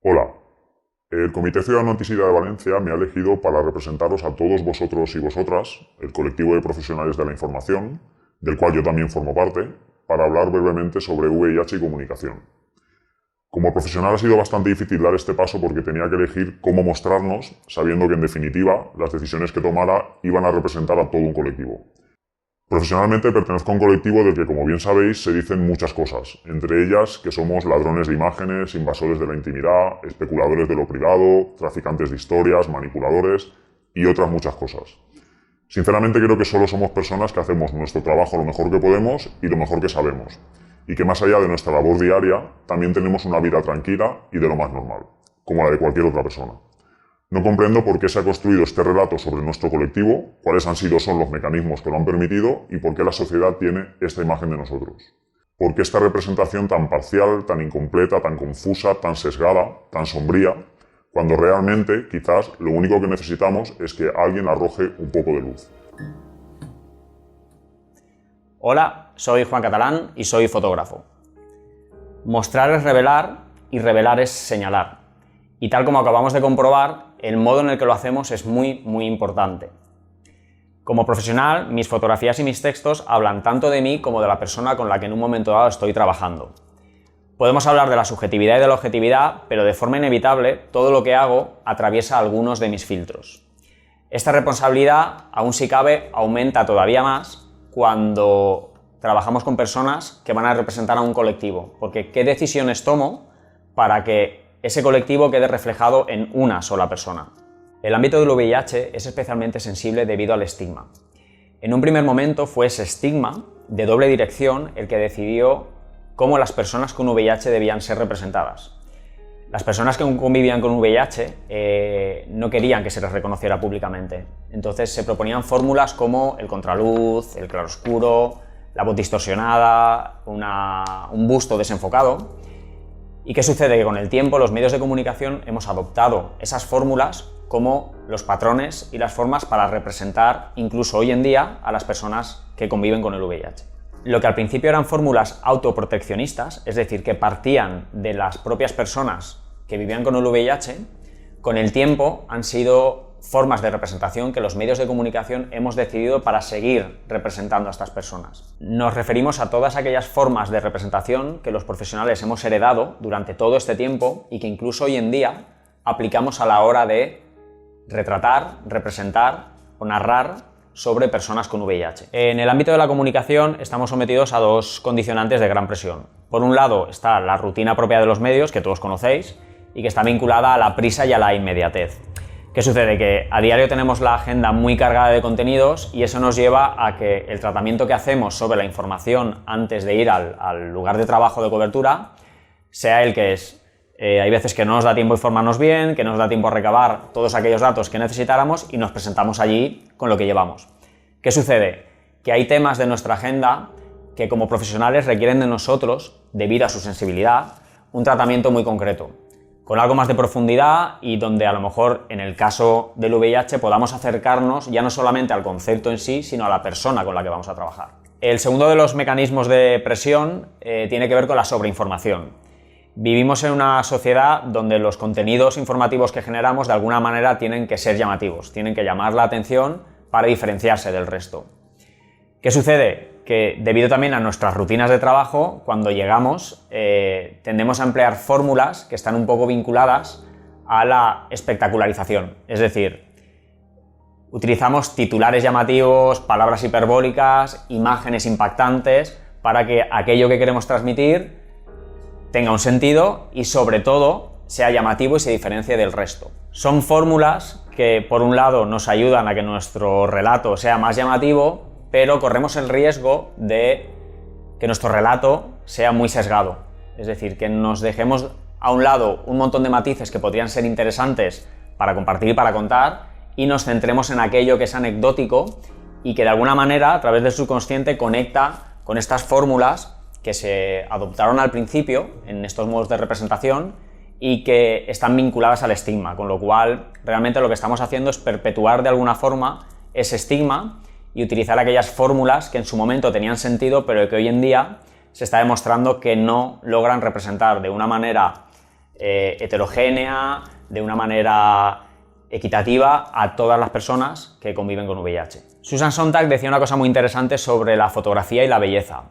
Hola, el Comité Ciudadano Antisida de Valencia me ha elegido para representaros a todos vosotros y vosotras, el colectivo de profesionales de la información, del cual yo también formo parte, para hablar brevemente sobre VIH y comunicación. Como profesional ha sido bastante difícil dar este paso porque tenía que elegir cómo mostrarnos, sabiendo que en definitiva las decisiones que tomara iban a representar a todo un colectivo. Profesionalmente pertenezco a un colectivo del que, como bien sabéis, se dicen muchas cosas, entre ellas que somos ladrones de imágenes, invasores de la intimidad, especuladores de lo privado, traficantes de historias, manipuladores y otras muchas cosas. Sinceramente creo que solo somos personas que hacemos nuestro trabajo lo mejor que podemos y lo mejor que sabemos, y que más allá de nuestra labor diaria, también tenemos una vida tranquila y de lo más normal, como la de cualquier otra persona. No comprendo por qué se ha construido este relato sobre nuestro colectivo, cuáles son los mecanismos que lo han permitido y por qué la sociedad tiene esta imagen de nosotros. ¿Por qué esta representación tan parcial, tan incompleta, tan confusa, tan sesgada, tan sombría, cuando realmente quizás lo único que necesitamos es que alguien arroje un poco de luz? Hola, soy Juan Catalán y soy fotógrafo. Mostrar es revelar y revelar es señalar. Y tal como acabamos de comprobar, el modo en el que lo hacemos es muy importante. Como profesional, mis fotografías y mis textos hablan tanto de mí como de la persona con la que en un momento dado estoy trabajando. Podemos hablar de la subjetividad y de la objetividad, pero de forma inevitable todo lo que hago atraviesa algunos de mis filtros. Esta responsabilidad, aún si cabe, aumenta todavía más cuando trabajamos con personas que van a representar a un colectivo, porque ¿qué decisiones tomo para que ese colectivo quede reflejado en una sola persona? El ámbito del VIH es especialmente sensible debido al estigma. En un primer momento fue ese estigma de doble dirección el que decidió cómo las personas con VIH debían ser representadas. Las personas que convivían con VIH no querían que se les reconociera públicamente. Entonces se proponían fórmulas como el contraluz, el claroscuro, la voz distorsionada, un busto desenfocado. ¿Y qué sucede? Que con el tiempo los medios de comunicación hemos adoptado esas fórmulas como los patrones y las formas para representar incluso hoy en día a las personas que conviven con el VIH. Lo que al principio eran fórmulas autoproteccionistas, es decir, que partían de las propias personas que vivían con el VIH, con el tiempo han sido formas de representación que los medios de comunicación hemos decidido para seguir representando a estas personas. Nos referimos a todas aquellas formas de representación que los profesionales hemos heredado durante todo este tiempo y que incluso hoy en día aplicamos a la hora de retratar, representar o narrar sobre personas con VIH. En el ámbito de la comunicación estamos sometidos a dos condicionantes de gran presión. Por un lado está la rutina propia de los medios, que todos conocéis, y que está vinculada a la prisa y a la inmediatez. ¿Qué sucede? Que a diario tenemos la agenda muy cargada de contenidos y eso nos lleva a que el tratamiento que hacemos sobre la información antes de ir al lugar de trabajo de cobertura sea el que es. Hay veces que no nos da tiempo a informarnos bien, que no nos da tiempo a recabar todos aquellos datos que necesitáramos y nos presentamos allí con lo que llevamos. ¿Qué sucede? Que hay temas de nuestra agenda que como profesionales requieren de nosotros, debido a su sensibilidad, un tratamiento muy concreto, con algo más de profundidad y donde a lo mejor en el caso del VIH podamos acercarnos ya no solamente al concepto en sí, sino a la persona con la que vamos a trabajar. El segundo de los mecanismos de presión tiene que ver con la sobreinformación. Vivimos en una sociedad donde los contenidos informativos que generamos de alguna manera tienen que ser llamativos, tienen que llamar la atención para diferenciarse del resto. ¿Qué sucede? Que debido también a nuestras rutinas de trabajo, cuando llegamos tendemos a emplear fórmulas que están un poco vinculadas a la espectacularización, es decir, utilizamos titulares llamativos, palabras hiperbólicas, imágenes impactantes para que aquello que queremos transmitir tenga un sentido y sobre todo sea llamativo y se diferencie del resto. Son fórmulas que por un lado nos ayudan a que nuestro relato sea más llamativo, pero corremos el riesgo de que nuestro relato sea muy sesgado. Es decir, que nos dejemos a un lado un montón de matices que podrían ser interesantes para compartir y para contar y nos centremos en aquello que es anecdótico y que de alguna manera a través del subconsciente conecta con estas fórmulas que se adoptaron al principio en estos modos de representación y que están vinculadas al estigma, con lo cual realmente lo que estamos haciendo es perpetuar de alguna forma ese estigma y utilizar aquellas fórmulas que en su momento tenían sentido, pero que hoy en día se está demostrando que no logran representar de una manera heterogénea, de una manera equitativa a todas las personas que conviven con VIH. Susan Sontag decía una cosa muy interesante sobre la fotografía y la belleza.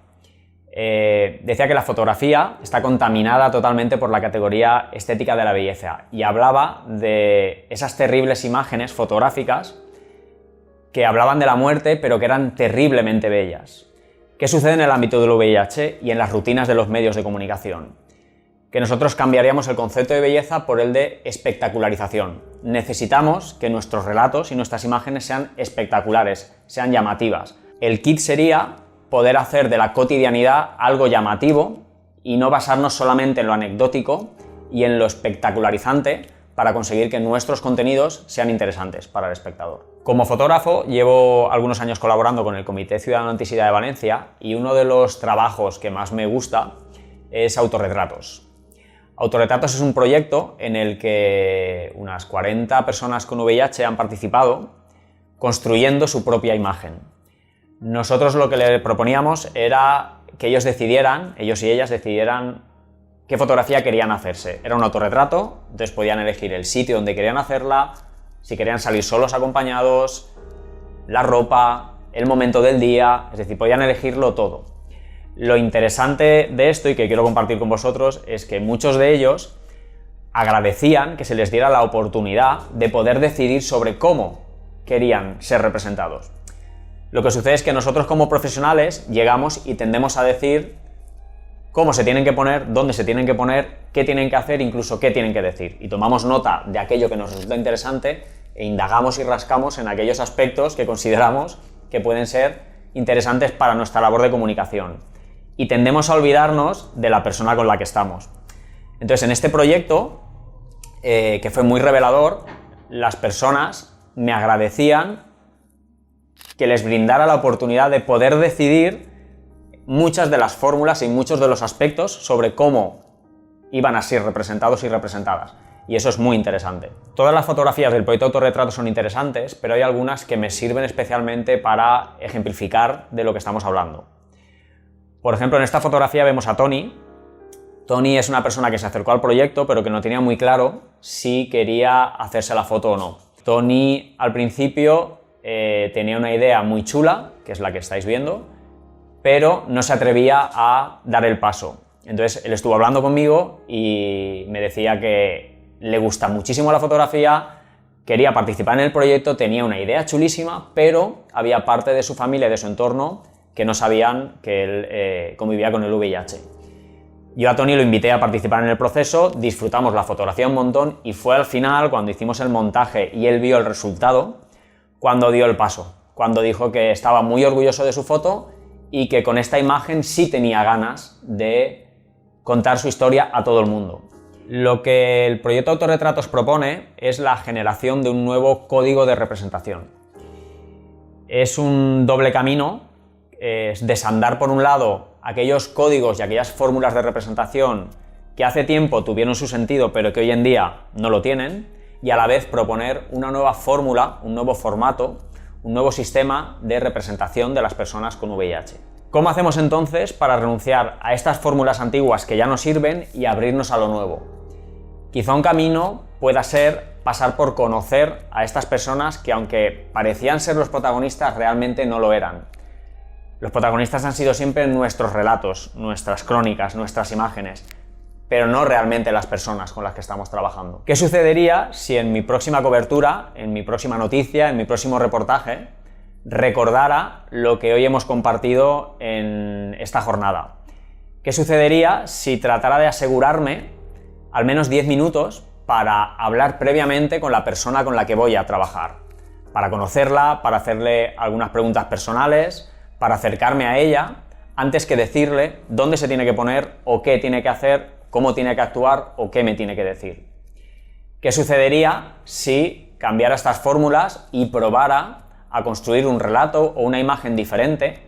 Decía que la fotografía está contaminada totalmente por la categoría estética de la belleza y hablaba de esas terribles imágenes fotográficas que hablaban de la muerte pero que eran terriblemente bellas. ¿Qué sucede en el ámbito del VIH y en las rutinas de los medios de comunicación? Que nosotros cambiaríamos el concepto de belleza por el de espectacularización. Necesitamos que nuestros relatos y nuestras imágenes sean espectaculares, sean llamativas. El kit sería poder hacer de la cotidianidad algo llamativo y no basarnos solamente en lo anecdótico y en lo espectacularizante para conseguir que nuestros contenidos sean interesantes para el espectador. Como fotógrafo llevo algunos años colaborando con el Comité Ciudadano Antisida de Valencia y uno de los trabajos que más me gusta es Autorretratos. Autorretratos es un proyecto en el que unas 40 personas con VIH han participado construyendo su propia imagen. Nosotros lo que le proponíamos era que ellos y ellas decidieran qué fotografía querían hacerse. Era un autorretrato, entonces podían elegir el sitio donde querían hacerla, si querían salir solos acompañados, la ropa, el momento del día, es decir, podían elegirlo todo. Lo interesante de esto y que quiero compartir con vosotros es que muchos de ellos agradecían que se les diera la oportunidad de poder decidir sobre cómo querían ser representados. Lo que sucede es que nosotros como profesionales llegamos y tendemos a decir cómo se tienen que poner, dónde se tienen que poner, qué tienen que hacer, incluso qué tienen que decir. Y tomamos nota de aquello que nos resulta interesante e indagamos y rascamos en aquellos aspectos que consideramos que pueden ser interesantes para nuestra labor de comunicación. Y tendemos a olvidarnos de la persona con la que estamos. Entonces, en este proyecto, que fue muy revelador, las personas me agradecían que les brindara la oportunidad de poder decidir muchas de las fórmulas y muchos de los aspectos sobre cómo iban a ser representados y representadas. Y eso es muy interesante. Todas las fotografías del proyecto Autorretrato son interesantes, pero hay algunas que me sirven especialmente para ejemplificar de lo que estamos hablando. Por ejemplo, en esta fotografía vemos a Tony. Tony es una persona que se acercó al proyecto, pero que no tenía muy claro si quería hacerse la foto o no. Tony, al principio, tenía una idea muy chula, que es la que estáis viendo, pero no se atrevía a dar el paso. Entonces, él estuvo hablando conmigo y me decía que le gusta muchísimo la fotografía, quería participar en el proyecto, tenía una idea chulísima, pero había parte de su familia y de su entorno que no sabían que él convivía con el VIH. Yo a Tony lo invité a participar en el proceso, disfrutamos la fotografía un montón y fue al final, cuando hicimos el montaje y él vio el resultado, cuando dio el paso, cuando dijo que estaba muy orgulloso de su foto y que con esta imagen sí tenía ganas de contar su historia a todo el mundo. Lo que el proyecto Autorretratos propone es la generación de un nuevo código de representación. Es un doble camino, es desandar por un lado aquellos códigos y aquellas fórmulas de representación que hace tiempo tuvieron su sentido pero que hoy en día no lo tienen, y a la vez proponer una nueva fórmula, un nuevo formato, un nuevo sistema de representación de las personas con VIH. ¿Cómo hacemos entonces para renunciar a estas fórmulas antiguas que ya no sirven y abrirnos a lo nuevo? Quizá un camino pueda ser pasar por conocer a estas personas que, aunque parecían ser los protagonistas, realmente no lo eran. Los protagonistas han sido siempre nuestros relatos, nuestras crónicas, nuestras imágenes, pero no realmente las personas con las que estamos trabajando. ¿Qué sucedería si en mi próxima cobertura, en mi próxima noticia, en mi próximo reportaje, recordara lo que hoy hemos compartido en esta jornada? ¿Qué sucedería si tratara de asegurarme al menos 10 minutos para hablar previamente con la persona con la que voy a trabajar? Para conocerla, para hacerle algunas preguntas personales, para acercarme a ella, antes que decirle dónde se tiene que poner o qué tiene que hacer, cómo tiene que actuar o qué me tiene que decir. ¿Qué sucedería si cambiara estas fórmulas y probara a construir un relato o una imagen diferente,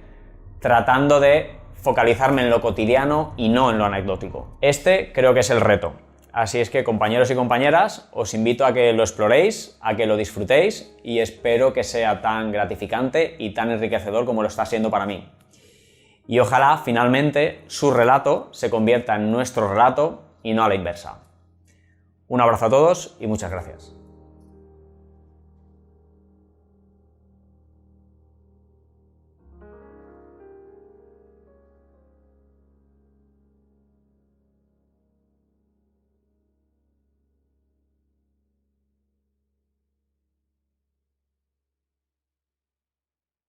tratando de focalizarme en lo cotidiano y no en lo anecdótico? Este creo que es el reto. Así es que, compañeros y compañeras, os invito a que lo exploréis, a que lo disfrutéis y espero que sea tan gratificante y tan enriquecedor como lo está siendo para mí. Y ojalá, finalmente, su relato se convierta en nuestro relato y no a la inversa. Un abrazo a todos y muchas gracias.